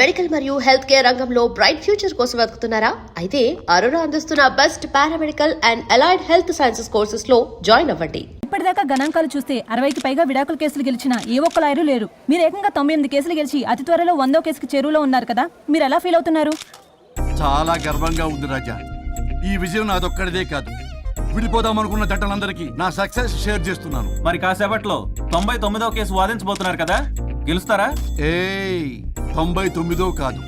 Medical మరియు health care రంగంలో bright future కోసం వెతుకుతున్నారా? అయితే అరోరా అందిస్తున్న best paramedical and allied health sciences courses లో జాయిన్ అవ్వండి. ఇప్పటిదాకా గణాంకాలు చూస్తే 60కి పైగా విడాకుల కేసులు గెలిచిన ఏ ఒక్క లాయరు లేరు. మీరు ఏకంగా 98 కేసులు గెలిచి అతి త్వరలో 100వ కేసుకి చేరువలో ఉన్నారు కదా, మీరు ఎలా ఫీల్ అవుతున్నారు? చాలా గర్వంగా ఉంది రాజా. ఈ విజయం నాదొక్కడిదే కాదు, విడిపోదాం అనుకున్న జంటలందరికీ నా సక్సెస్ షేర్ చేస్తున్నాను. మరి కాసేపట్లో 99వ కేసు వాదించబోతున్నారు కదా, గెలుస్తారా? 99 కాదు,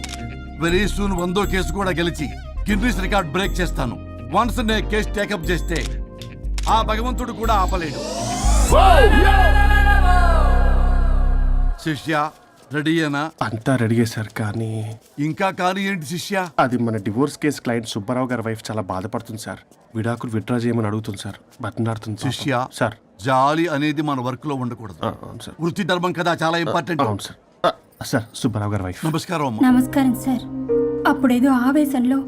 వెరీ సూన్ 100వ కేసు కూడా గెలిచి గిన్నీస్ రికార్డ్ బ్రేక్ చేస్తాను. వన్స్ నే కేసు టేకప్ చేస్తే ఆ భగవంతుడు కూడా ఆపలేడు. శిష్య రెడీయేనా? అంతా రెడీ సార్, కానీ ఇంకా కానీ ఏంటి శిష్య? అది మన డివోర్స్ కేసు క్లయింట్ సుబ్బారావు గారి వైఫ్ చాలా బాధపడుతుంది సార్. విడాకులు విత్డ్రా చేయమని అడుగుతుంది సార్, బతినాడుతుంది. శిష్య సార్, జాలి అనేది మన వర్క్ లో ఉండకూడదు. అవును సార్. వృత్తి ధర్మం కదా, చాలా ఇంపార్టెంట్. అవును సార్. సార్, సుబ్బారావు గారి వైఫ్. నమస్కారం అమ్మా. నమస్కారం సార్. అప్పుడేదో ఆవేశంలో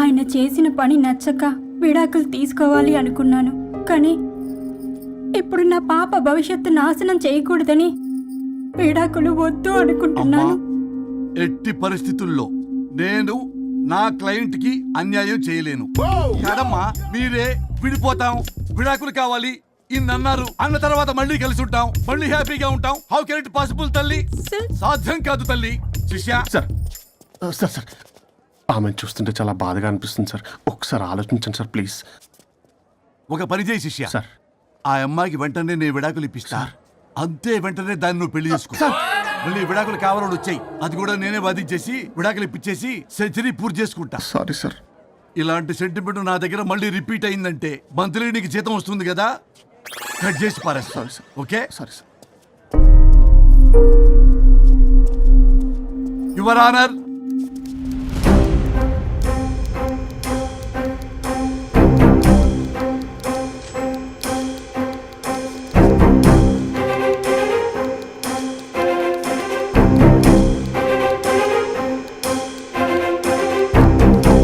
ఆయన చేసిన పని నచ్చక విడాకులు తీసుకోవాలి అనుకున్నాను. కానీ ఇప్పుడు నా పాప భవిష్యత్తు నాశనం చేయకూడదని విడాకులు వద్దు అనుకుంటున్నాను. ఎట్టి పరిస్థితుల్లో నేను నా క్లయింట్ కి అన్యాయం చేయలేను కదమ్మా. మీరే విడిపోతాం, విడాకులు కావాలి ఇన్నన్నారు అన్న తర్వాత మళ్ళీ కలిసి ఉంటాం, మళ్ళీ హ్యాపీగా ఉంటాం. హౌ కెన్ ఇట్ పాసిబుల్ తల్లి? సాధ్యం కాదు తల్లి. శిష్య సార్ సార్ సార్ ఆమెను చూస్తుంటే చాలా బాధగా అనిపిస్తుంది సార్. ఒకసారి ఆలోచించండి సార్ ప్లీజ్. ఒక పని చేయి శిష్య, సార్ ఆ అమ్మాయికి వెంటనే నేను విడాకులు ఇప్పిస్తా. అంతే, వెంటనే దాన్ని నువ్వు పెళ్లి చేసుకో. మళ్ళీ విడాకులు కావాలని వచ్చాయి, అది కూడా నేనే వాదించేసి విడాకులు ఇప్పించేసి సెంచరీ పూర్తి చేసుకుంటా. Sorry sir. ఇలాంటి సెంటిమెంట్ నా దగ్గర మళ్ళీ రిపీట్ అయిందంటే మంత్లీ నీకు జీతం వస్తుంది కదా, కట్ చేసి పారేస్తా. Sorry sir. Okay, sorry sir. Your honour,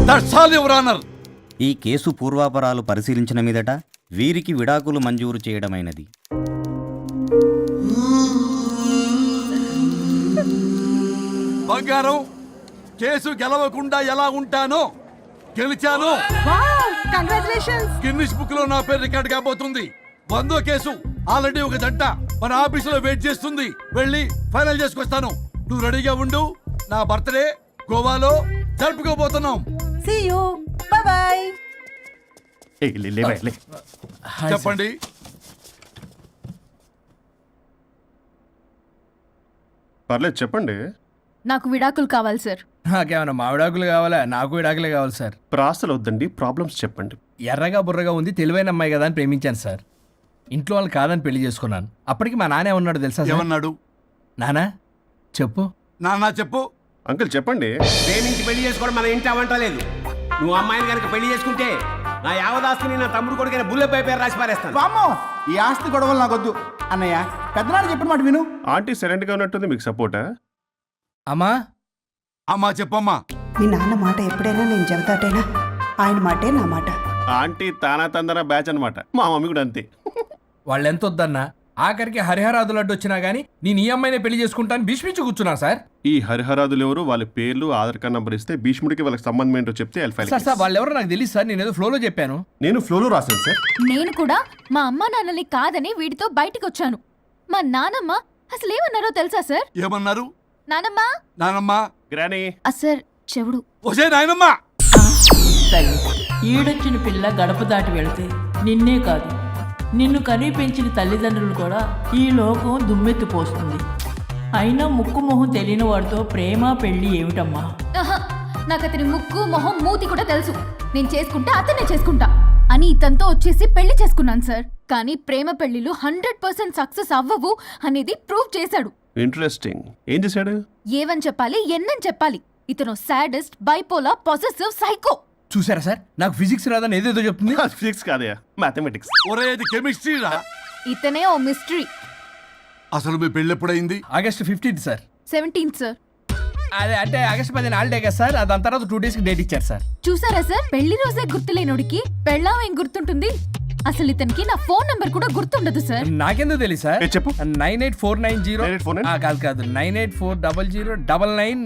that's all your honour. ఈ కేసు పూర్వాపరాలు పరిశీలించిన మీదట వీరికి విడాకులు మంజూరు చేయడమైనది. బంగారం, కేసు గెలవకుండా ఎలా ఉంటానో గెలిచాను. గిన్నిస్ బుక్ లో నా పేరు రికార్డ్ కాబోతుంది. 100వ కేసు ఆల్రెడీ ఒక జంట మన ఆఫీసులో వెయిట్ చేస్తుంది, వెళ్ళి ఫైనల్ చేసుకొస్తాను. నువ్వు రెడీగా ఉండు. నా బర్త్డే గోవాలో జరుపుకోబోతున్నాం. See you. Bye bye. చెప్పండి. పర్లేదు చెప్పండి. నాకు విడాకులు కావాలి సార్. నాకేమన్నా మా విడాకులు కావాలా? నాకు విడాకులే కావాలి సార్. ప్రాసలు వద్దండి, ప్రాబ్లమ్స్ చెప్పండి. ఎర్రగా బుర్రగా ఉంది, తెలివైన అమ్మాయి కదా అని ప్రేమించాను సార్. ఇంట్లో వాళ్ళు కాదని పెళ్లి చేసుకున్నాను. అప్పటికి మా నాన్న ఏమన్నాడు తెలుసా? ఏమన్నాడు? నానా చెప్పు. నాన్న చెప్పు. అంకుల్ చెప్పండి. ప్రేమించి పెళ్లి చేసుకోవడం మన ఇంటి అవంటలేదు. నువ్వు అమ్మాయిని కనుక పెళ్లి చేసుకుంటే నా యావదాస్తిని నా తమ్ముడు కొడుకైన బుల్లెపై పేరు రాసి పారేస్తాను. వామ్మో, ఈ ఆస్తి గొడవలు నాకొద్దు. అన్నయ్య, పెద్దనాడు చెప్పిన మాట విను. ఆంటీ సైలెంట్ గా ఉన్నట్టుంది, మీకు సపోర్టా? అమ్మా అమ్మా చెప్పమ్మా. మీ నాన్న మాట ఎప్పుడైనా నేను చెబుతాటేనా? ఆయన మాటే నా మాట. ఆంటీ తానా తందన బ్యాచ్ అనమాట. మా మమ్మీ కూడా అంతే. వాళ్ళు ఎంత వద్దన్నా ఆఖరికి హరిహరాదులు అడ్డు వచ్చినా గానీ నేను ఈ అమ్మాయినే పెళ్లి చేసుకుంటాను భీష్మించి కూర్చున్నా సార్. ఈ హరిహరాదులు ఎవరు, వాళ్ళ పేర్లు ఆధార్ కార్డ్ నంబర్ ఇస్తే భీష్ముడికి వాళ్ళకి సంబంధం ఏంటో చెప్తే సార్ వాళ్ళు ఎవరో నాకు తెలియదు సార్. నేను ఏదో ఫ్లోలో చెప్పాను. నేను ఫ్లోలో రాశాను సార్. నేను కూడా మా అమ్మా నాన్నని కాదని వీడితో బయటకు వచ్చాను. మా నానమ్మ అసలు ఏమన్నారో తెలుసా సార్? ఏమన్నారు? నానమ్మ నానమ్మ. గ్రానీ. సార్ చెవుడు. ఒసే నాయనమ్మ. ఈడొచ్చిన పిల్ల గడప దాటి వెళితే నిన్నే కాదు, నిన్ను కనీ పెంచిన తల్లిదండ్రులు కూడా ఈ లోకం దుమ్మెత్తిపోస్తుంది. అయినా ముక్కు మొహం తెలియని వాడితో ప్రేమ పెళ్లి ఏమిటమ్మా? నాకు అతని ముక్కు మొహం మూతి కూడా తెలుసు. నేను చేసుకుంటా అతనే చేసుకుంటా అని ఇతనితో వచ్చేసి పెళ్లి చేసుకున్నాను సార్. కానీ ప్రేమ పెళ్లిలు 100% సక్సెస్ అవ్వవు అనేది ప్రూవ్ చేశాడు. ఇంట్రెస్టింగ్. ఏం చేశాడు? ఏవని చెప్పాలి, ఎన్నని చెప్పాలి. ఇతను సాడెస్ట్, బైపోలార్, పొసెసివ్, సైకో. చూసారా సార్, నాకు ఫిజిక్స్ రాదని ఏదేదో చెప్తుంది. ఫిజిక్స్ కాదయా, మ్యాథమెటిక్స్. ఒరే, ఇది కెమిస్ట్రీ రా. ఇతనే ఓ మిస్టరీ. అసలు మీ పెళ్ళి ఎప్పుడైంది? August 15 sir. 17th sir. అదే అంటే ఆగస్ట్ 10 హాలిడే కదా సార్. దాని తర్వాత 2 days డేట్ ఇచ్చారు సార్. చూసారా సార్, పెళ్లి రోజే గుర్తులేనోడికి పెళ్ళాం ఏం గుర్తుంటుంది? అసలు ఇతనికి నా ఫోన్ నంబర్ కూడా గుర్తుండదు సార్. నాకెందుకు తెలియదు సార్? చెప్పు. 98490 కాదు 9840099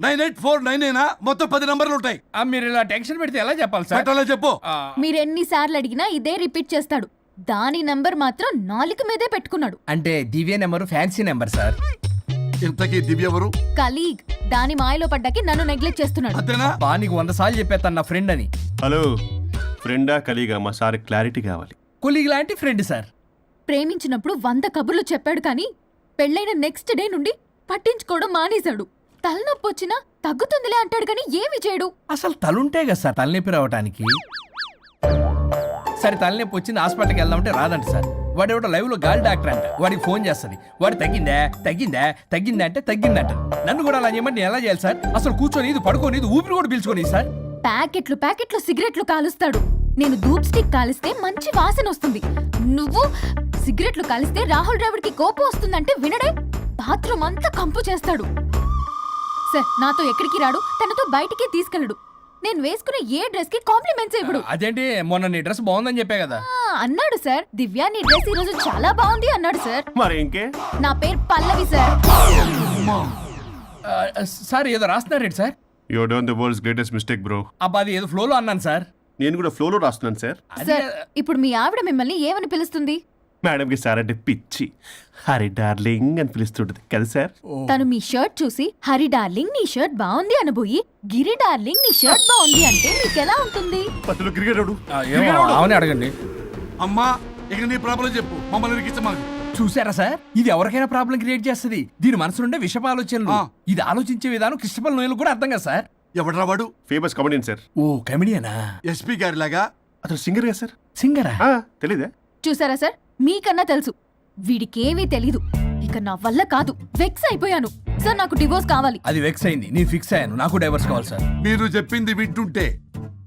9849 మొత్తం 10 నంబర్లు ఉంటాయి. మీరు ఇలా టెన్షన్ పెడితే ఎలా చెప్పాలి సార్? పెట్టాలో చెప్పు. మీరు ఎన్నిసార్లు అడిగినా ఇదే రిపీట్ చేస్తాడు. దాని నంబర్ మాత్రం నాలుక మీదే పెట్టుకున్నాడు. అంటే దివ్య నెంబర్ ఫ్యాన్సీ నెంబర్ సార్. ఇంతకీ దివ్య ఎవరు? కలీగ్. దాని మాయలో పడ్డాకి నన్ను నెగ్లెక్ట్ చేస్తున్నాడు. అంతేనా? బా నీకు 100 సార్లు చెప్పేస్తాను నా ఫ్రెండ్ అని. హలో, ఫ్రెండా కలీగా? మా సార్ క్లారిటీ కావాలి. కొలీగ్ లాంటి ఫ్రెండ్ సార్. ప్రేమించినప్పుడు 100 కబుర్లు చెప్పాడు కానీ పెళ్ళైన నెక్స్ట్ డే నుండి పట్టించుకోవడం మానేశాడు. తలనొప్పి వచ్చినా తగ్గుతుందిలే అంటాడు కానీ ఏమి చేయడు. అసలు తలుంటే కదా సార్ తలనొప్పి రావటానికి. సరే తలనొప్పి వచ్చింది హాస్పిటల్కి వెళ్దామంటే రాదంట సార్. వాడు ఎవడో లైవ్ లో గాలి డాక్టర్ అంట. వాడికి ఫోన్ చేస్తుంది. వాడు తగ్గిందా తగ్గిందా తగ్గిందా అంటే తగ్గిందంట. నన్ను కూడా అలా చేయమంటే నేను ఎలా చేయాలి సార్? అసలు కూర్చొని ఇది పడుకోని ఇది ఊపిరి కూడా పీల్చుకొని సార్. ప్యాకెట్లు సిగరెట్లు కాలుస్తాడు. నేను ధూప్ స్టిక్ కాలిస్తే మంచి వాసన వస్తుంది. నువ్వు సిగరెట్లు కాలిస్తే రాహుల్ ద్రావిడ్కి కోపం వస్తుందంటే వినడే. బాత్రూమ్ అంతా కంపు చేస్తాడు. సార్ నాతో ఎక్కడికి రాడు, తనతో బయటికి తీసుకెళ్ళడు. నేను వేసుకునే ఏ డ్రెస్ కి కాంప్లిమెంట్స్ ఇవ్వడు. అదేంటి మొన్న నీ డ్రెస్ బాగుందని చెప్పా కదా. అన్నాడు సార్. దివ్య నీ డ్రెస్ ఈ రోజు చాలా బాగుంది అన్నాడు సార్. మరి ఇంకే? నా పేరు పల్లవి సార్. సార్ ఏదో రాస్తున్నారేంటి sir? You done the world's greatest mistake bro. అబ్బా అది ఏదో ఫ్లోలో అన్నాను సార్. నేను కూడా ఫ్లోలో రాస్తున్నాను సార్. సార్ ఇప్పుడు మీ ఆవిడ మిమ్మల్ని ఏమని పిలుస్తుంది? మేడంకి సార్ అంటే పిచ్చి. హరి డార్లింగ్ అని పిలుస్తుంటది కదా సార్. తను మీ షర్ట్ చూసి హరి డార్లింగ్ నీ షర్ట్ బాగుంది అనబోయి గిరి డార్లింగ్ నీ షర్ట్ బాగుంది అంటే మీకెలా ఉంటుంది? పత్తులు క్రికెటరు. అవునే అడగండి. అమ్మా ఇక నీ ప్రాబ్లం చెప్పు, మమ్మల్ని ఇరికించమా. చూసారా సార్, ఇది ఎవరికైనా ప్రాబ్లం క్రియేట్ చేస్తుంది. దీని మనసు నుండే విషప ఆలోచనలు. ఇది ఆలోచించే విధానం కృష్ణపల్ నోయలు కూడా అర్థం కదా సార్. ఎవడరా వాడు? Famous comedian sir. ఓ కమెడియనా? ఎస్పీ గారి లాగా. అతను సింగర్ కదా సార్. సింగరా? తెలీదా? చూసారా సార్, మీకన్నా తెలుసు. వీడికేమీ తెలీదు. ఇక నా వల్ల కాదు, వెక్స్ అయిపోయాను సార్. నాకు డివోర్స్ కావాలి. అది వెక్స్ అయింది, నేను ఫిక్స్ అయ్యాను. నాకు డైవర్స్ కావాలి సార్. మీరు చెప్పింది వింటుంటే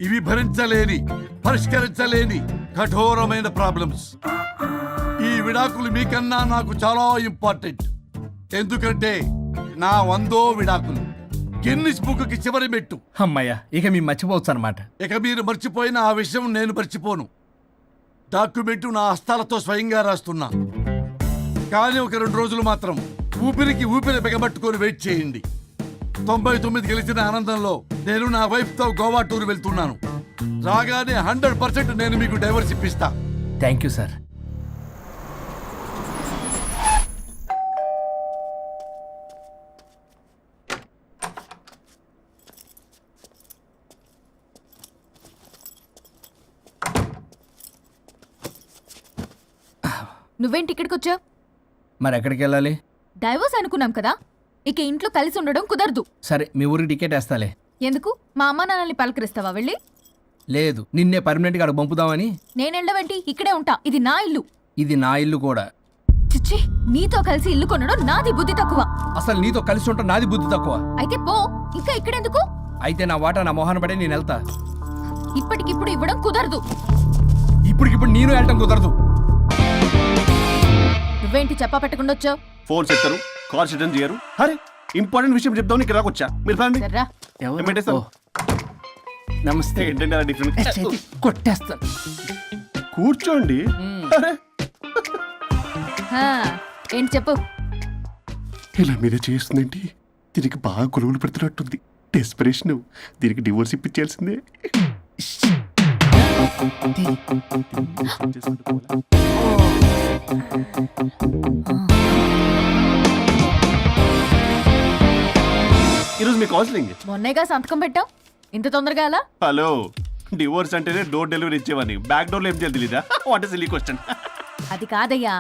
ఇవి భరించలేని, పరిష్కరించలేని కఠోరమైన ప్రాబ్లమ్స్. ఈ విడాకులు మీకన్నా నాకు చాలా ఇంపార్టెంట్. ఎందుకంటే నా 100వ విడాకులు గిన్నిస్ బుక్కి చివరి మెట్టు. అమ్మయ్య, ఇక మేము మర్చిపోవచ్చు అనమాట. ఇక మీరు మర్చిపోయిన ఆ విషయం నేను మర్చిపోను. డాక్యుమెంటు నా హస్తాలతో స్వయంగా రాస్తున్నా. కానీ ఒక 2 రోజులు మాత్రం ఊపిరి బిగబట్టుకొని వెయిట్ చేయండి. 99 గెలిచిన ఆనందంలో నేను నా వైఫ్తో గోవా టూర్ వెళ్తున్నాను. రాగానే 100% నేను మీకు డైవర్స్ ఇప్పిస్తా. Thank you sir. నువ్వేంటి ఇక్కడికి వచ్చావు? మరి ఎక్కడికి వెళ్ళాలి? డైవోర్స్ అనుకున్నాం కదా, ఇక ఇంట్లో కలిసి ఉండడం కుదరదు. సరే మీ ఊరికి టికెట్ వేస్తాలే. ఎందుకు? మా అమ్మ నాన్నల్ని పలకరిస్తావా వెళ్ళి? లేదు, నిన్నే పర్మనెంట్ గా అక్కడ పంపుదామని. నేనెళ్ళవేంటి? ఇక్కడే ఉంటా. ఇది నా ఇల్లు. ఇది నా ఇల్లు కూడా. చిచ్చి, నీతో కలిసి ఇల్లు కొనడం నాది బుద్ధి తక్కువ. అసలు నీతో కలిసి ఉంటా నాది బుద్ధి తక్కువ. అయితే పో, ఇంకా ఇక్కడెందుకు? అయితే నా వాటా నా మొహాన పడే నేను వెళ్తా. ఇప్పటికిప్పుడు ఇవ్వడం కుదరదు. ఇప్పటికిప్పుడు నేను వెళ్ళటం కుదరదు. నువ్వేంటి చెప్పా పెట్టకుండా వచ్చావు? ఫోన్ చెప్తారు, కాల్ అటెండ్ చేయరు. అరే ఇంపార్టెంట్ విషయం చెప్దాం ఇక్కడ రాకొచ్చా. మీరు రండి. సర్రా. నమస్తే. ఏంటంటే అలా డిఫరెంట్. కొట్టేస్తాను. కూర్చోండి. అరే హా, ఏంటి చెప్పు. ఇలా మీరే చేస్తుందేంటి? దీనికి బాగా కొలువులు పెడుతున్నట్టుంది. డెస్పరేషన్. దీనికి డివోర్స్ ఇప్పించాల్సిందే. ఈరోజు మీ కౌన్సిలింగ్. మొన్నేగా సంతకం పెట్టావు, ఇంత తొందరగా అలా? హలో, డివోర్స్ అంటేనే డోర్ డెలివరీ ఇచ్చేవాడిని. బ్యాక్ డోర్ లో ఏం చేయాలి తెలీదా? What is silly question. అది కాదయ్యా,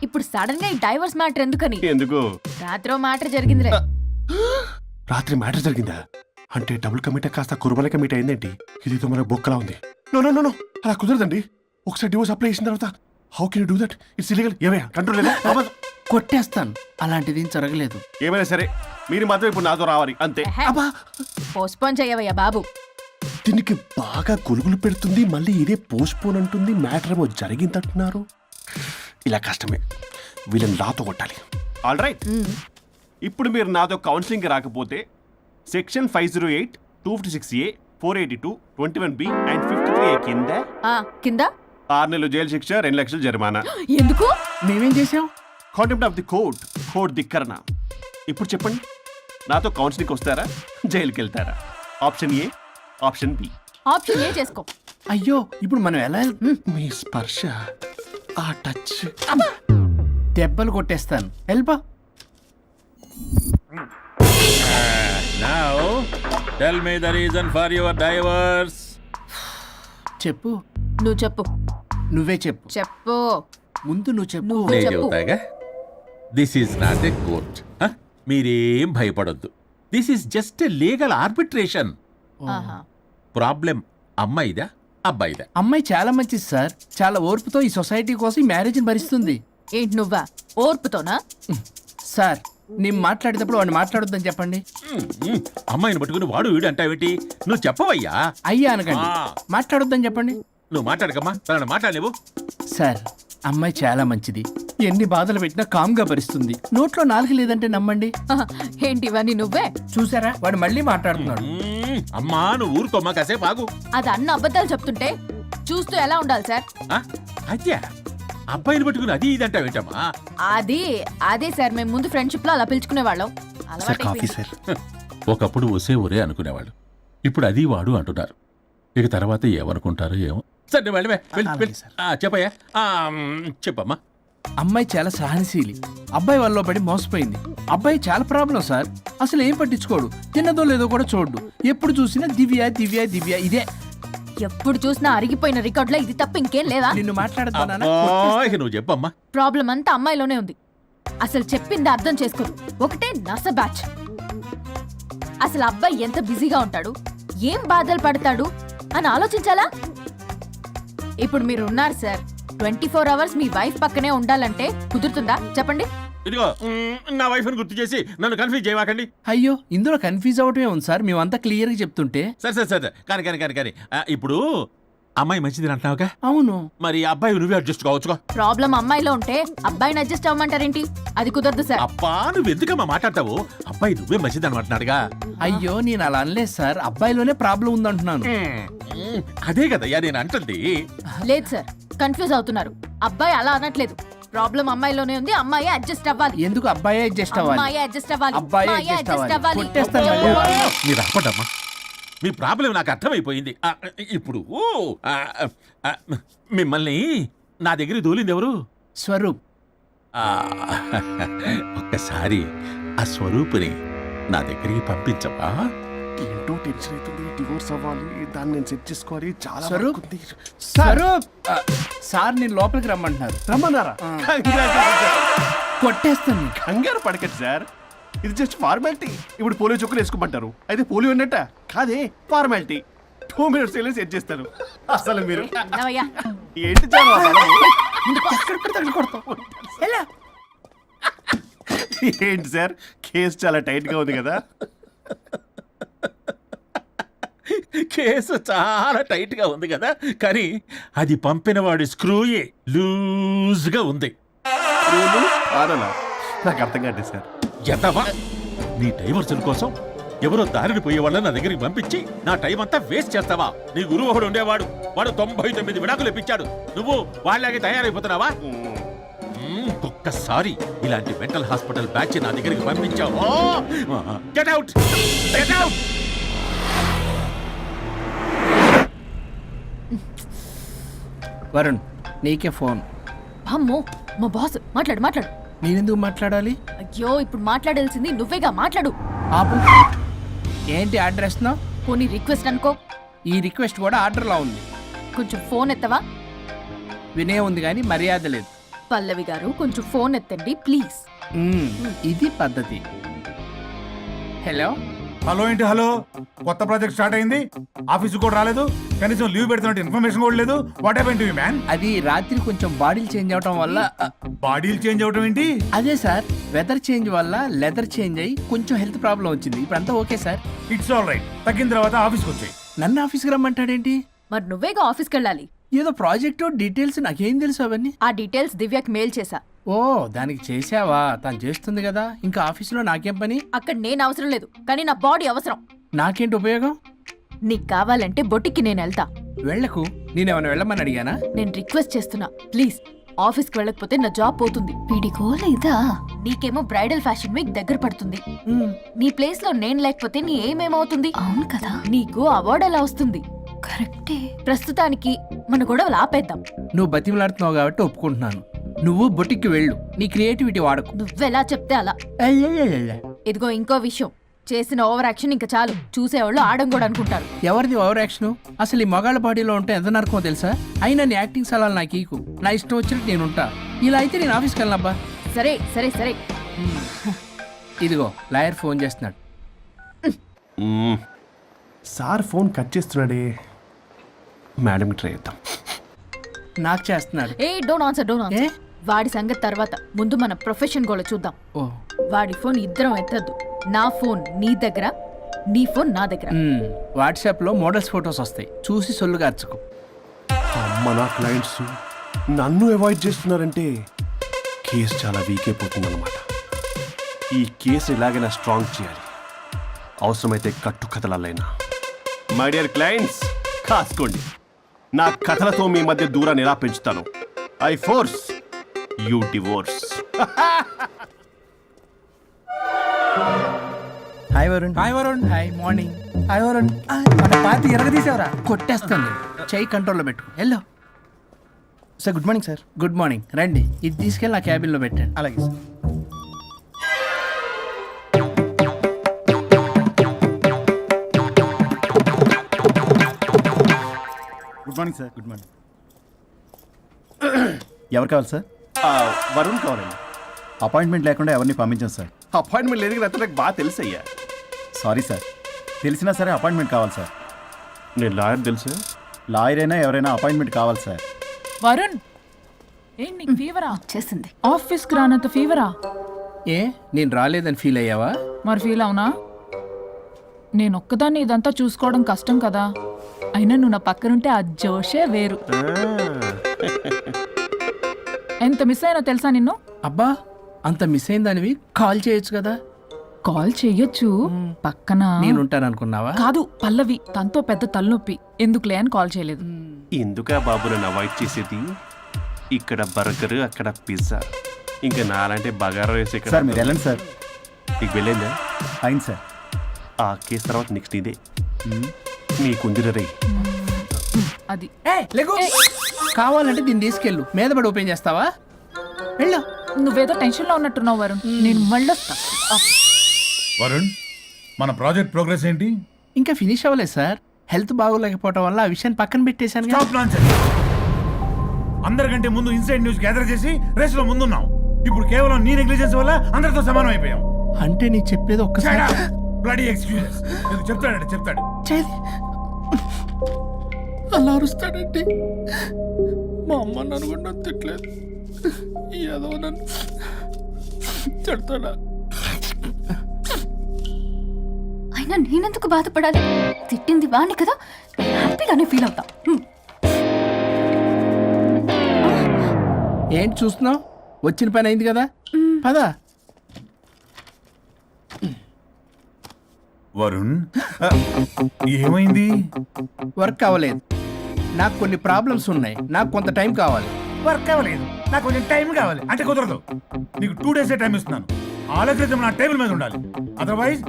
ఇప్పుడు సడన్ గా ఈ డైవర్స్ మ్యాటర్ ఎందుకని? ఎందుకు? రాత్రో మ్యాటర్ జరిగిందిలే. రాత్రి మ్యాటర్ జరిగిందా? అంటే డబుల్ కమిట్ కాస్త కుర్బల కమిట్ అయిందేంటి? ఇది మనకు బొక్కలా ఉంది. నో నో నో, అలా కుదరదండి. ఒకసారి డివోర్స్ అప్లై చేసిన తర్వాత how can you do that? It's illegal. ఏమైనా కంట్రోల్ లేదా? కొట్టేస్తాను. అలాంటిది ఏం జరగలేదు. ఏమైనా సరే మీరు మాత్రం ఇప్పుడు నాతో రావాలి అంతే. పోస్ట్పోన్ చేయవయ్యా బాబు. దీనికి బాగా కొలుగులు పెడుతుంది, మళ్ళీ ఇదే పోస్ట్పోన్ అంటుంది. మ్యాటర్ ఏమో జరిగిందంటున్నారు. ఇలా కష్టమే. వీళ్ళని నాతో కొట్టాలి. ఆల్ రైట్, ఇప్పుడు మీరు నాతో కౌన్సిలింగ్ రాకపోతే section 508, 256A, 482, 21B and 53A కింద 6 నెలలు జైలు శిక్ష, 2 లక్షలు జరిమానా. ఎందుకు? మేమేం చేసాం? కాంటెంప్ట్ ఆఫ్ ది కోర్ట్ ధిక్కరణ. ఇప్పుడు చెప్పండి, నాతో కౌన్సిలింగ్ వస్తారా? జైలుకి వెళ్తారా? Option A, option B. Option A చేసుకో. అయ్యో ఇప్పుడు మనం ఎలా మీ స్పర్శ, ఆ టచ్. దెబ్బలు కొట్టేస్తాను. వెళ్ళిపో. Now, tell me the reason for your divorce. చెప్పు. నువ్వు చెప్పు. నువ్వే చెప్పు. చెప్పు. ముందు నువ్వు చెప్పు. నువ్వు నేను చెప్పు. చెబుతాగా. This is not a court. మీరేం భయపడొద్దు. This is just a legal arbitration. ఆహా. ప్రాబ్లం అమ్మాయిదా అబ్బాయిదా? అమ్మాయి చాలా మంచిది సార్. చాలా ఓర్పుతో ఈ సొసైటీ కోసం ఈ మ్యారేజ్ని భరిస్తుంది. ఏంటి నువ్వా ఓర్పుతోనా? సార్ నేను మాట్లాడేటప్పుడు వాడిని మాట్లాడొద్దని చెప్పండి. అమ్మాయిని పట్టుకుని వాడు వీడు అంటావేంటి? నువ్వు చెప్పవయ్యా. అయ్యా అనకండి. ఆ. మాట్లాడొద్దని చెప్పండి. నువ్వు మాట్లాడకమ్మా, తనని మాట్లాడలేవు. సార్ అమ్మాయి చాలా మంచిది. ఎన్ని బాధలు పెట్టినా కామ్గా భరిస్తుంది. నోట్లో నాలుగు లేదంటే నమ్మండి. ఆహా. ఏంటి ఇవన్నీ నువ్వే? చూసారా వాడు మళ్ళీ మాట్లాడుతున్నాడు. అమ్మా నువ్వు ఊరుకోమ్మా, కాసేపు ఆగు. అది అన్న అబద్ధాలు చెప్తుంటే చూస్తూ ఎలా ఉండాలి సార్? అద్యా అబ్బాయిని పట్టుకుని అది ఇది అంటావేంటమ్మా? అదే సార్, మేము ముందు ఫ్రెండ్షిప్ లో అలా పిలుచుకునేవాళ్ళం. Sir coffee sir. ఒకప్పుడు ఒసే ఒరే అనుకునేవాళ్ళు, ఇప్పుడు అది వాడు అంటున్నారు. ఇక తర్వాత ఏమనుకుంటారో ఏమో. సరే వెళ్ళవే, చెప్పయ్యా. చెప్పమ్మా. అమ్మాయి చాలా సహనశీలి. అబ్బాయి వల్ల పడి మోసపోయింది. అబ్బాయి చాలా ప్రాబ్లం సార్. అసలు ఏం పట్టించుకోడు. తిన్నదో లేదో కూడా చూడు. ఎప్పుడు చూసినా దివ్య దివ్య దివ్య ఇదే. ఎప్పుడు చూసినా అరిగిపోయిన రికార్డులో ఇది తప్ప ఇంకేం లేదా? నిన్ను మాట్లాడతానా? ఇక నువ్వు చెప్పమ్మా. ప్రాబ్లం అంతా అమ్మాయిలోనే ఉంది. అసలు చెప్పింది అర్థం చేసుకోదు. ఒకటే నస బ్యాచ్. అసలు అబ్బాయి ఎంత బిజీగా ఉంటాడు, ఏం బాధలు పడతాడు అని ఆలోచించాలా? ఇప్పుడు మీరు ఉన్నారు సార్, 24 అవర్స్ మీ వైఫ్ పక్కనే ఉండాలంటే కుదురుతుందా చెప్పండి? ఇదిగో నా వైఫ్ ని గుర్తు చేసి నన్ను కన్ఫ్యూజ్ చేయవాకండి. అయ్యో ఇందులో కన్ఫ్యూజ్ అవటమే ఉంది సార్. మేమంతా క్లియర్ గా చెప్తుంటే. సరే కానీ ఇప్పుడు అమ్మాయి మంచిది అంటున్నావుగా? అవును. మరి అబ్బాయి నువ్వే అడ్జస్ట్ కావచ్చుగా. ప్రాబ్లం అమ్మాయిలో ఉంటే అబ్బాయిని అడ్జస్ట్ అవ్వమంటారేంటి? అది కుదరదు సార్. అబ్బా నువ్వు ఎందుకమ్మా మాట్లాడతావు? అబ్బాయి నువ్వే మంచిది అనమాటున్నాడుగా. అయ్యో నేను అలా అనలేదు సార్. అబ్బాయిలోనే ప్రాబ్లం ఉందంటున్నాను. అదే కదయ్యా నేను అంటుంది. లేదు సార్, కన్ఫ్యూజ్ అవుతున్నారు. అబ్బాయి అలా అనట్లేదు. ప్రాబ్లం అమ్మాయిలోనే ఉంది. అమ్మాయి అడ్జస్ట్ అవ్వాలి. ఎందుకు అబ్బాయి అడ్జస్ట్ అవ్వాలి? అమ్మాయి అడ్జస్ట్ అవ్వాలి. అబ్బాయి అమ్మాయి adjust adjust అవ్వాలి. అవ్వాలి. కొట్టేస్తాను మళ్ళీ. మీరు అప్పటమ్మా, మీ ప్రాబ్లం నాకు అర్థమైపోయింది. ఇప్పుడు మిమ్మల్ని నా దగ్గరికి దూలింది ఎవరు? స్వరూప్. ఒక్కసారి ఆ స్వరూపుని నా దగ్గరికి పంపించవా? ఏంటో టెన్షన్ అవుతుంది. డివోర్స్ అవ్వాలి, దాన్ని నేను సెట్ చేసుకోవాలి. చాలా స్వరూప్. వర్క్ ఉంది. స్వరూప్ సార్ నేను లోపలికి రమ్మంటున్నారు. రమ్మన్నారా? కొట్టేస్తాను. కంగారు పడకండి సార్, ఇది జస్ట్ ఫార్మాలిటీ. ఇప్పుడు పోలియో చుక్కలు వేసుకోమంటారు, అయితే పోలియో ఉన్నట్ట కాదే, ఫార్మాలిటీ. 2 minutes సెట్ చేస్తాను. అసలు మీరు విన్నావయ్యా? ఏంటి చాలా ఎక్కడ పడితే అక్కడ కొడతాం. ఏంటి సార్ కేసు చాలా టైట్ గా ఉంది కదా? కేసు చాలా టైట్ గా ఉంది కదా, కానీ అది పంపిన వాడి స్క్రూయే లూజ్ గా ఉంది. ఆడనా? నాకు అర్థం కాదు సార్. ఎంతవా నీ డైవర్సన్ కోసం ఎవరో దారిని పోయే వాళ్ళని నా దగ్గరికి పంపించి నా టైం అంతా వేస్ట్ చేస్తావా? నీ గురువు ఒకడు ఉండేవాడు, వాడు 99 విడాకులు ఇప్పించాడు. నువ్వు వాళ్ళలాగే తయారైపోతున్నావా? ఒక్కసారి ఇలాంటి మెంటల్ హాస్పిటల్ బ్యాచ్ నా దగ్గరికి పంపించావు. Get out, get out. Varun నీకే ఫోన్. అమ్మో మా బాస్. మాట్లాడు. నేనెందుకు మాట్లాడాలి? అయ్యో ఇప్పుడు మాట్లాడాల్సింది నువ్వేగా, మాట్లాడు. ఆపు. ఏంటి ఆర్డర్ ఇస్తున్నావు? పోనీ రిక్వెస్ట్ అనుకో. ఈ రిక్వెస్ట్ కూడా ఆర్డర్లా ఉంది. కొంచెం ఫోన్ ఎత్తవా? వినే ఉంది కానీ మర్యాద లేదు. పల్లవి గారు కొంచెం ఫోన్ ఎత్తండి ప్లీజ్. ఇది పద్ధతి. హలో. హలో ఏంటి హలో? కొత్త ప్రాజెక్ట్ స్టార్ట్ అయింది, ఆఫీస్ కూడా రాలేదు, కనీసం లీవ్ పెడుతున్నట్టు ఇన్ఫర్మేషన్ కూడా లేదు. What happened to you man? అది రాత్రి కొంచెం బాడీలు చేంజ్ అవటం వల్ల. బాడీలు చేంజ్ అవటం ఏంటి? అదే సార్, వెదర్ చేంజ్ వల్ల లెదర్ చేంజ్ అయ్యి కొంచెం హెల్త్ ప్రాబ్లం వచ్చింది. ఇప్పుడు అంతా okay sir. It's all right. తగ్గిన తర్వాత ఆఫీస్కి వచ్చాయి. నన్ను ఆఫీస్కి రమ్మంటాడేంటి? మరి నువ్వేగా ఆఫీస్కి వెళ్ళాలి. ఏదో ప్రాజెక్టు డీటెయిల్స్ నాకేం తెలుసు అవన్నీ. ఆ డీటెయిల్స్ దివ్యకి మెయిల్ చేశా. ఓ దానికి చేసావా? తను చేస్తుంది కదా, ఇంకా ఆఫీసులో నాకేం పని? అక్కడ నేను అవసరం లేదు, కానీ నా బాడీ అవసరం. నాకేంటి ఉపయోగం? నీకు కావాలంటే బొటిక్కి నేను వెళ్తా. వెళ్ళకు. నేనేమైనా వెళ్ళమని అడిగానా? నేను రిక్వెస్ట్ చేస్తున్నా ప్లీజ్. ఆఫీస్కి వెళ్ళకపోతే నా జాబ్ పోతుంది. వీడి గోల్ ఇదా? నీకేమో బ్రైడల్ ఫ్యాషన్ వీక్ దగ్గర పడుతుంది. నీ ప్లేస్ లో నేను లేకపోతే నీ ఏమేమవుతుంది? అవును కదా, నీకు అవార్డు ఎలా వస్తుంది? కరెక్టే. ప్రస్తుతానికి మన గొడవలు ఆపేద్దాం. నువ్వు బతిమలాడుతున్నావు కాబట్టి ఒప్పుకుంటున్నాను. నువ్వు బొటిక్కి వెళ్ళు, నీ క్రియేటివిటీ వాడకు. నువ్వెలా చెప్తే అలా. ఇదిగో ఇంకో విషయం, చేసిన ఓవర్ యాక్షన్ ఇంకా చాలు. చూసేవాళ్ళు ఆడం కూడా అనుకుంటారు. ఎవరిది ఓవర్ యాక్షన్? అసలు ఈ మగాళ్ళ బాడీలో ఉంటే ఎంత నరకమో తెలుసా? అయినా నీ యాక్టింగ్ సలాలు నాకు ఈకు. నా ఇష్టం వచ్చినట్టు నేను ఉంటా. ఇలా అయితే నేను ఆఫీస్కి వెళ్ళనబ్బా. సరే సరే సరే. ఇదిగో లాయర్ ఫోన్ చేస్తున్నాడు. సార్ ఫోన్ కట్ చేస్తున్నాడే. మేడంకి ట్రై చేద్దాం. నాకు చేస్తున్నాడు. ఏ డోంట్ ఆన్సర్, డోంట్ ఆన్సర్. వాడి సంగతి తర్వాత, ముందు మన ప్రొఫెషన్ గోల చూద్దాం. ఓ వాడి ఫోన్ ఇద్దరం ఎత్తద్దు. నా ఫోన్ నీ దగ్గర, నీ ఫోన్ నా దగ్గర. వాట్సాప్లో మోడల్స్ ఫొటోస్ వస్తాయి, చూసి సొల్లుగా అర్చుకో. అమ్మ, నా క్లయింట్స్ నన్ను అవాయిడ్ చేస్తున్నారంటే కేసు చాలా వీక్ అయిపోతుందన్నమాట. ఈ కేసు ఎలాగైనా స్ట్రాంగ్ చేయాలి. అవసరమైతే కట్టు కథలైనా. మై డియర్ క్లయింట్స్, కాసుకోండి. నా కథలతో మీ మధ్య దూరాన్ని ఎలా పెంచుతాను. I force you divorce. Hi Varun. Hi Varun. Hi morning. Hi Varun. మన పార్టీ ఎరగదీసావరా? కొట్టేస్తాను. చెయ్యి కంట్రోల్లో పెట్టు. Hello sir, good morning sir. Good morning. రండి, ఇది తీసుకెళ్ళి నా క్యాబిన్లో పెట్టండి. అలాగే sir. Good morning sir. Good morning. ఎవరు కావాలి సార్? వరుణ్ కావాలండి. అపాయింట్మెంట్ లేకుండా ఎవరిని పంపించాను సార్. అపాయింట్మెంట్ లేదు కదా, నాకు బాగా తెలుసయ్యా. సారీ సార్, తెలిసినా సరే అపాయింట్మెంట్ కావాలి సార్. నేను లాయర్ తెలుసు. లాయర్ అయినా ఎవరైనా అపాయింట్మెంట్ కావాలి సార్. వరుణ్, ఏంటి నీకు ఫీవరా? చేసింది. ఆఫీస్కి రానంత ఫీవరా? ఏ నేను రాలేదని ఫీల్ అయ్యావా? మరి ఫీల్ అవునా? నేను ఒక్కదాన్ని ఇదంతా చూసుకోవడం కష్టం కదా. అయినా నువ్వు నా పక్కనుంటే ఆ జోషే వేరు. ఎంత మిస్ అయినా తెలుసా నిన్ను? అబ్బా, అంత మిస్ అయిందానివి కాల్ చేయొచ్చు కదా. కాల్ చెయ్యొచ్చు, పక్కన నేనుంటాను అనుకున్నావా? కాదు, పల్లవి తనతో పెద్ద తలనొప్పి, ఎందుకులే అని కాల్ చేయలేదు. ఎందుకా బాబు నన్ను అవాయిడ్ చేసేది? ఇక్కడ బర్గర్, అక్కడ పిజ్జా, ఇంకా నాలంటే బగారా వేసి సార్ మీరు వెళ్ళండి సార్. నీకు వెళ్ళిందా? అయింది సార్. ఆ కేసు తర్వాత నెక్స్ట్ ఇదే నీకుంది రే. అది లేకు. కావాలంటే దీన్ని తీసుకెళ్ళు, మీద పడి ఓపెన్ చేస్తావా? వెళ్ళు. నువ్వేదో టెన్షన్ లో ఉన్నట్టున్నావు వరుణ్, నేను మళ్ళొస్తా. వరుణ్, మన ప్రాజెక్ట్ ప్రోగ్రెస్ ఏంటి? ఇంకా ఫినిష్ అవ్వలేదు సార్. హెల్త్ బాగోలేకపోవడం వల్ల ఆ విషయాన్ని పక్కన పెట్టేశాను. Stop nonsense. అందరికంటే ముందు ఇన్సైడ్ న్యూస్ గ్యాదర్ చేసి రేస్ లో ముందున్నాం. ఇప్పుడు కేవలం నీ నెగ్లిజెన్స్ వల్ల అందరితో సమానం అయిపోయాం. అంటే నీకు చెప్పేది ఒక్కసారి. Bloody excuses. చెప్తాడంటే చెప్తాడు. అలా అరుస్తాడండి. మా అమ్మ నన్ను కూడా నన్ను తిట్టలేదు, ఏదో నన్ను తిడతాడా? అయినా నేనెందుకు బాధపడాలి? తిట్టింది వాణ్ణి కదా, హ్యాపీగానే ఫీల్ అవుతా. ఏంటి చూస్తున్నావు? వచ్చిన పని అయింది కదా, పదా. వరుణ్, ఏమైంది? వర్క్ అవ్వలేదు. నాకు కొన్ని ప్రాబ్లమ్స్ ఉన్నాయి, నాకు కొంత టైం కావాలి. వర్క్ అవ్వలేదు, నాకు కొంచెం టైం కావాలి అంటే కుదరదు. నీకు 2 days టైం ఇస్తున్నాను. ఆలోచించడం నా టేబుల్ మీద ఉండాలి. అదర్వైజ్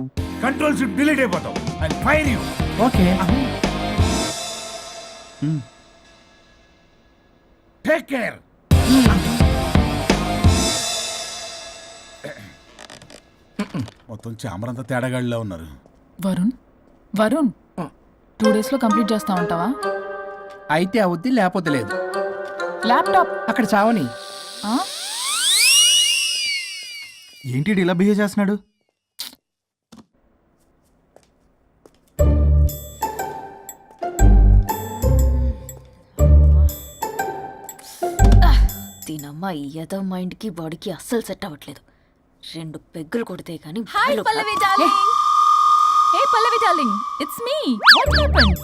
కంట్రోల్ షిప్ డిలీట్ అయిపోతావు. I fire you. Okay. Take care. మొత్తం చామరంతా తేడాగాడిలా ఉన్నారు. వరుణ్, వరుణ్, 2 days లో కంప్లీట్ చేస్తా ఉంటావా? అయితే అవుద్ది, లేకపోతే లేదు. ల్యాప్టాప్ అక్కడ చావని. ఏంటి ఇలా బిహేవ్ చేస్తున్నాడు? దీనమ్మ ఈ ఏదో మైండ్కి బాడీకి అస్సలు సెట్ అవ్వట్లేదు. 2 పెగ్గులు కొడితే కానీ. Hi Pallavi darling. Hey Pallavi darling, it's me. What happened?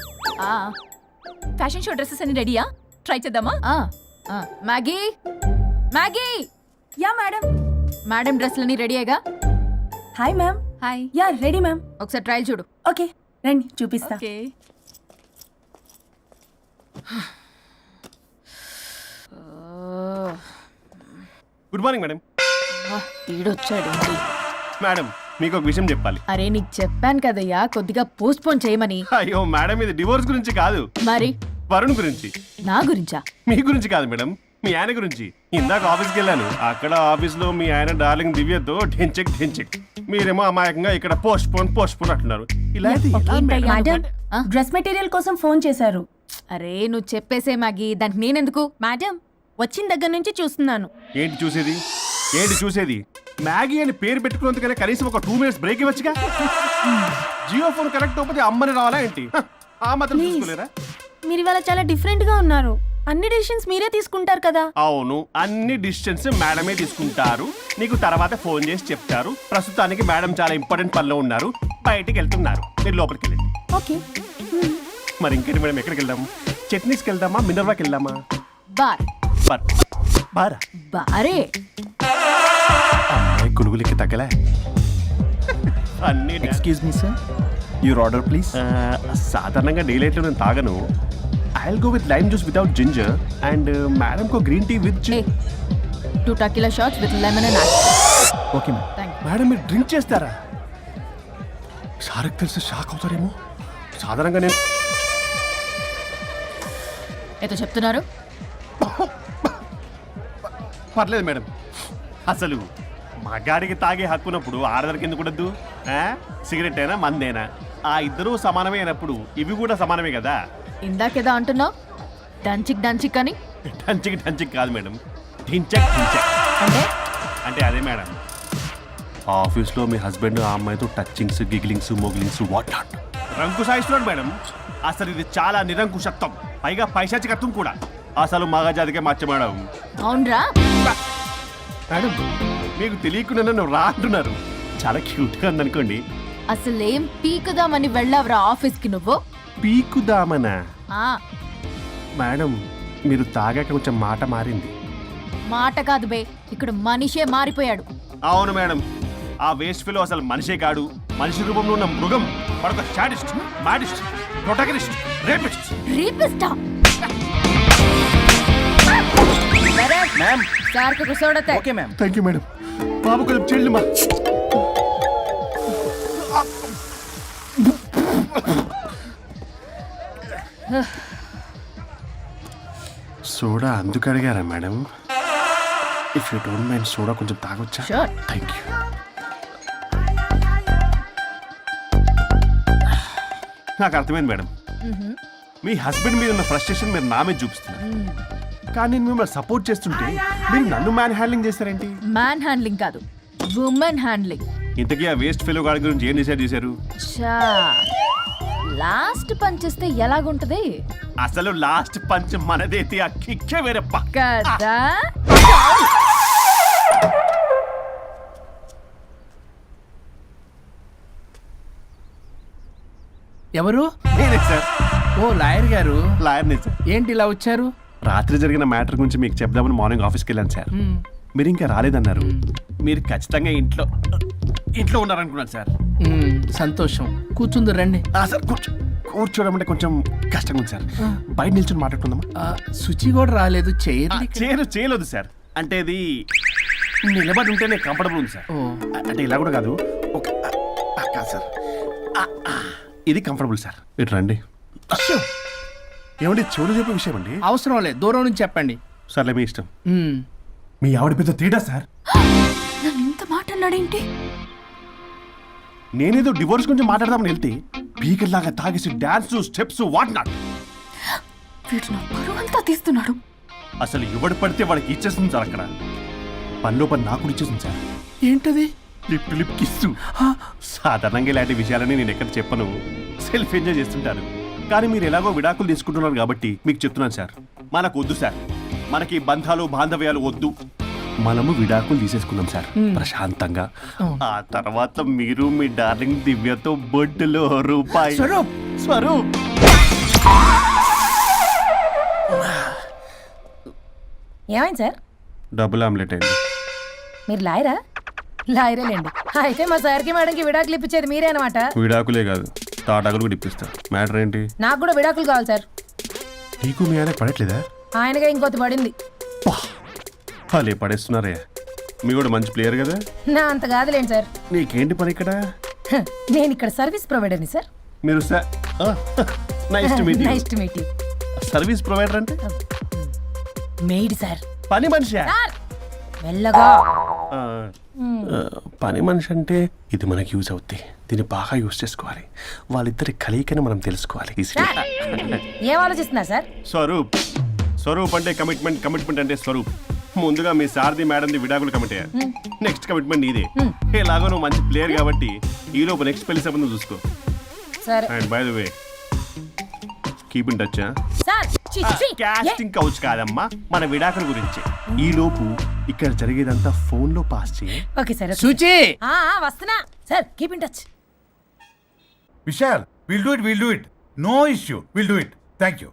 Fashion show dresses అన్ని రెడీయా? ట్రై చేద్దామా? Maggie, Maggie. Ya madam. Madam డ్రెస్లన్నీ రెడీయేగా? Hi ma'am. Hi. Ya ready ma'am. ఒకసారి ట్రయల్ చూడు. ఓకే రండి చూపిస్తా. ఓకే. Good morning madam. ఈడొచ్చాడు. మేడం మీకు ఒక విషయం చెప్పాలి. అరే నీకు చెప్పాను కదయ్యా కొద్దిగా పోస్ట్ పోన్ చేయమని. అయ్యో మేడం, ఇది డివోర్స్ గురించి కాదు, మరి వరుణ్ గురించి. నా గురించా? మీ గురించి కాదు మేడం, మీ ఆయన గురించి. ఇందాక ఆఫీస్కి వెళ్ళాను, అక్కడ ఆఫీస్లో మీ ఆయన డార్లింగ్ దివ్యతో ఢెంచెక్ ఢెంచెక్, మీరేమో అమాయకంగా ఇక్కడ పోస్ట్ పోన్ అంటున్నారు. ఇలా అయితే ఎలా మేడం? డ్రెస్ మెటీరియల్ కోసం ఫోన్ చేశారు. అరే నువ్వు చెప్పేసే మ్యాగీ, దానికి నేనెందుకు? మేడం వచ్చిన దగ్గర నుంచి చూస్తున్నాను. ఏంటి చూసేది? మ్యాగీ అని పేరు పెట్టుకున్నందుకనే కనీసం ఒక 2 minutes బ్రేక్ ఇవ్వచ్చుగా. జియో ఫోన్ కనెక్ట్ అవ్వకపోతే అమ్మని రావాలా ఏంటి? ఆ మాత్రం చూసుకోలేరా? మీరు ఇవాళ చాలా డిఫరెంట్ గా ఉన్నారు. అన్ని డిసిషన్స్ మీరే తీసుకుంటారు కదా. అవును, అన్ని డిసిషన్స్ మేడమే తీసుకుంటారు. నీకు తర్వాత ఫోన్ చేసి చెప్తారు. ప్రస్తుతానికి మేడం చాలా ఇంపార్టెంట్ పనిలో ఉన్నారు, బయటికి వెళ్తున్నారు. మీరు లోపలికి వెళ్ళండి. ఓకే. మరి ఇంకేంటి మేడం, ఎక్కడికి వెళ్దాం? చట్నీస్కి వెళ్దామా, మినర్వాకి వెళ్దామా? బార్. బారా? బారే. అమ్మాయి కొనుగోలుకి తగ్గలే. అన్ని excuse me sir, your order please. సాధారణంగా డే లైట్లో నేను తాగను. I go with lime juice without ginger and madam కో green tea with 2 tequila shots with lemon and apple. Okay ma'am. Thank you. Madam మీరు డ్రింక్ చేస్తారా? సార్కి తెలిసి షాక్ అవుతారేమో. సాధారణంగా నేను ఏదో చెప్తున్నారు. పర్లేదు మేడం. అసలు మగాడికి తాగే హక్కున్నప్పుడు ఆడదానికి ఎందుకు ఉండద్దు? సిగరెట్ అయినా మందేనా ఆ ఇద్దరూ సమానమే అయినప్పుడు ఇవి కూడా సమానమే కదా. ఇందాకేదో అంటున్నావు డంచిక్ అని. డంచిక్ కాదు మేడం, ఢించక్. అంటే అంటే అదే మేడం, ఆఫీస్లో మీ హస్బెండ్ ఆ అమ్మాయితో టచింగ్స్, గిగ్లింగ్స్, మోగిలింగ్స్ వాట్ నాట్ రంకు సాయిస్తున్నాడు మేడం. అసలు ఇది చాలా నిరంకుశత్వం, పైగా పైశాచికత్వం కూడా. అసలు మగజాతికే మచ్చ మేడం. అవునరా? మేడం మీకు తెలియకుండా నన్ను రా అంటున్నారు. చాలా క్యూట్గా ఉందనుకోండి. అసలేం పీకుదామని వెళ్ళావురా ఆఫీస్కి నువ్వు? పీకుదామనా? ఆ మేడం మీరు తాగాక కొంచెం మాట మారింది. మాట కాదు బే, ఇక్కడ మనిషే మారిపోయాడు. అవును మేడం, ఆ వేస్ట్ ఫెలో అసలు మనిషే కాడు, మనిషి రూపంలో ఉన్న మృగం. మరొక షాడిస్ట్, మాడిస్ట్, ప్రొటగనిస్ట్, రేపిస్ట్. రీపిస్టా మ్యామ్ సార్కి కూర్చోడతే. Okay ma'am. Thank you madam. బాబు కొంచెం చెల్లి మా. సోడా అందుకు అడిగారా madam? If you don't mind soda కొంచెం తాగొచ్చా? Sure. Thank you. నాకు అర్థమైంది మేడం, మీ హస్బెండ్ మీద ఉన్న ఫ్రస్ట్రేషన్ మీరు నా మీద చూపిస్తున్నారు. కానీ నేను మిమ్మల్ని సపోర్ట్ చేస్తుంటే మీరు నన్ను మ్యాన్ హ్యాండ్లింగ్ చేస్తారేంటి? మ్యాన్ హ్యాండ్లింగ్ కాదు, ఉమెన్ హ్యాండ్లింగ్. ఇంతకీ ఆ వేస్ట్ ఫెలో గాడి గురించి ఏం డిసైడ్ చేశారు? చా లాస్ట్ పంచ్ చేస్తే ఎలాగుంటది? అసలు లాస్ట్ పంచ్ మనదైతే ఆ కిక్కే వేరప్ప కదా. ఎవరు? నేనే సార్. ఓ లాయర్ గారు. లాయర్నే సార్. ఏంటి ఇలా వచ్చారు? రాత్రి జరిగిన మ్యాటర్ గురించి మీకు చెప్దామని మార్నింగ్ ఆఫీస్కి వెళ్ళాను సార్. మీరు ఇంకా రాలేదన్నారు. మీరు ఖచ్చితంగా ఇంట్లో ఉన్నారనుకున్నాను సార్. సంతోషం, కూర్చుంది రండి. సార్ కూర్చోవడం అంటే కొంచెం కష్టంగా ఉంది సార్. బయట నిల్చొని మాట్లాడుకుందామా? శుచి కూడా రాలేదు. చేయలేదు సార్. అంటే అది నిలబడి ఉంటేనే కంఫర్టబుల్ ఉంది సార్. అంటే ఇలా కూడా కాదు, కాదు సార్, ఇది కంఫర్టబుల్ సార్. ఇటు రండి. ఏమండి చెవులు చెప్పే విషయం అండి. అవసరం లేదు, దూరం నుంచి చెప్పండి. సర్లే మీ ఇష్టం. మీ ఆవిడ పెద్ద తేడా సార్. నన్ను ఇంత మాట అన్నాడేంటి? నేనేదో డివోర్స్ గురించి మాట్లాడదామని వెళ్తే పీకల్లాగా తాగేసి డాన్స్, స్టెప్స్ వాట్ నాట్. వీడు నా పరువంతా తీస్తున్నాడు. అసలు ఎవడు పడితే వాడికి ఇచ్చేస్తుంది సార్. అక్కడ పనిలో పని నాకు ఇచ్చేస్తుంది సార్. ఏంటది? Lip kiss. సాధారణంగా ఇలాంటి విషయాలని నేను ఎక్కడ చెప్పను, సెల్ఫ్ ఎంజాయ్ చేస్తుంటాను. కానీ మీరు ఎలాగో విడాకులు తీసుకుంటున్నారు కాబట్టి మీకు చెప్తున్నాను సార్, మనకు వద్దు సార్. మనకి బంధాలు బాంధవ్యాలు వద్దు. మనము విడాకులు తీసేసుకుందాం సార్ ప్రశాంతంగా. ఆ తర్వాత మీరు మీ డార్లింగ్ దివ్యతో బొడ్డులో రూపాయి. స్వరూప్ ఏమైంది సార్? డబుల్ ఆమ్లెట్ అయింది. మీరు లాయరా? లాయరేలేండి. అయితే మా సార్కి మేడంకి విడాకులు ఇప్పించేది మీరే అనమాట. విడాకులే కాదు, తాటాకులు కూడా ఇప్పిస్తారు. మ్యాటర్ ఏంటి? నాకు కూడా విడాకులు కావాలి సార్. నీకు మీ ఆయన పడట్లేదా? ఆయనగా ఇంకోటి పడింది. వాళ్ళే పడేస్తున్నారే. మీ కూడా మంచి ప్లేయర్ కదా. నా అంత కాదులేండి సార్. నీకేంటి పని ఇక్కడ? నేను ఇక్కడ సర్వీస్ ప్రొవైడర్ని సార్. మీరు nice to meet nice to meet you. Service provider అంటే మెయిడ్ సార్. పని మనిషి. మెల్లగా. పని మనిషి అంటే ఇది మనకి యూజ్ అవుద్ది. దీన్ని బాగా యూజ్ చేసుకోవాలి. వాళ్ళిద్దరి కలయికని మనం తెలుసుకోవాలి. ఏం ఆలోచిస్తున్నారు సార్? స్వరూప్ అంటే కమిట్మెంట్, కమిట్మెంట్ అంటే స్వరూప్. ముందుగా మీ సారథి మేడంది విడాకులు కమిట్ అయ్యారు. నెక్స్ట్ కమిట్మెంట్ నీదే. ఎలాగో నువ్వు మంచి ప్లేయర్ కాబట్టి ఈ లోపు నెక్స్ట్ పెళ్లి సంబంధం చూసుకో. సరే. And by the way keep in touch. Sir casting couch కాదమ్మా, మన విడాకుల గురించి. ఈ లోపు ఇక్కడ జరిగేదంతా ఫోన్ లో పాస్ చేయి. Okay sir. సూచి వస్తున్నా sir. Keep in touch. Vishal, will do it. No issue, will do it. Thank you.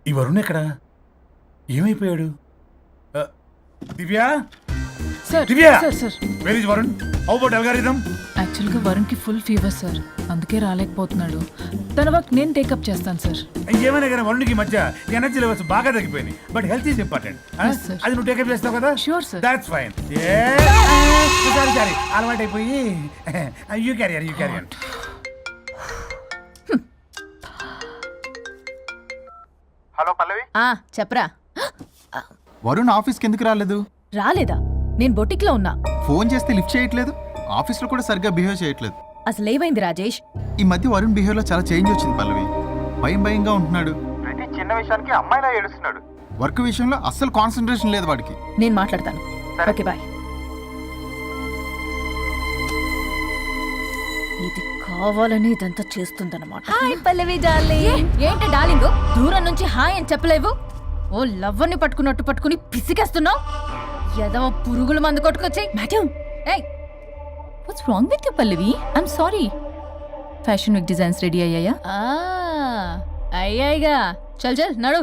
ఈ వరుణ్ ఎక్కడ? ఏమైపోయాడు? Divya, sir Divya, sir sir where is Varun? How about algorithm? యాక్చువల్గా వరుణ్కి ఫుల్ ఫీవర్ సార్, అందుకే రాలేకపోతున్నాడు. తన వర్క్ నేను టేకప్ చేస్తాను సార్. ఏమైనా కానీ వరుణ్కి మధ్య ఎనర్జీ లెవెల్స్ బాగా తగ్గిపోయినాయి. But health is important. Yes, sir. అది నువ్వు టేకప్ చేస్తావు కదా? Sure, sir. That's fine. Sorry అలవాటు అయిపోయి. You carrier. హలో పల్లవి. చెప్పరా. వరుణ్ ఆఫీస్కి ఎందుకు రాలేదు? రాలేదా? నేను బొటిక్లో ఉన్నా. ఫోన్ చేస్తే లిఫ్ట్ చేయట్లేదు. ఆఫీస్లో కూడా సరిగ్గా బిహేవ్ చేయట్లేదు. అసలు ఏమైంది రాజేష్? ఈ మధ్య వరుణ్ బిహేవ్లో చాలా చేంజ్ వచ్చింది పల్లవి. భయంగా ఉంటున్నాడు. ప్రతి చిన్న విషయానికి అమ్మాయిలా ఏడుస్తున్నాడు. వర్క్ విషయంలో అస్సలు కాన్సన్ట్రేషన్ లేదు వాడికి. నేను మాట్లాడతాను. Okay bye. ఇది కావాలని ఇదంతా చేస్తుందన్నమాట. Hi Pallavi darling. ఏంటి డార్లింగ్ దూరం నుంచి హాయ్ అని చెప్పలేవు? ఓ లవ్వర్ని పట్టుకున్నట్టు పట్టుకుని పిసికేస్తున్నావు. ఏదో పురుగుల మందు కొట్టుకొచ్చి madam. Hey what's wrong with you Pallavi? I'm sorry. Fashion week designs ready అయ్యాయా? అయ్యాయిగా. చల్ నడు.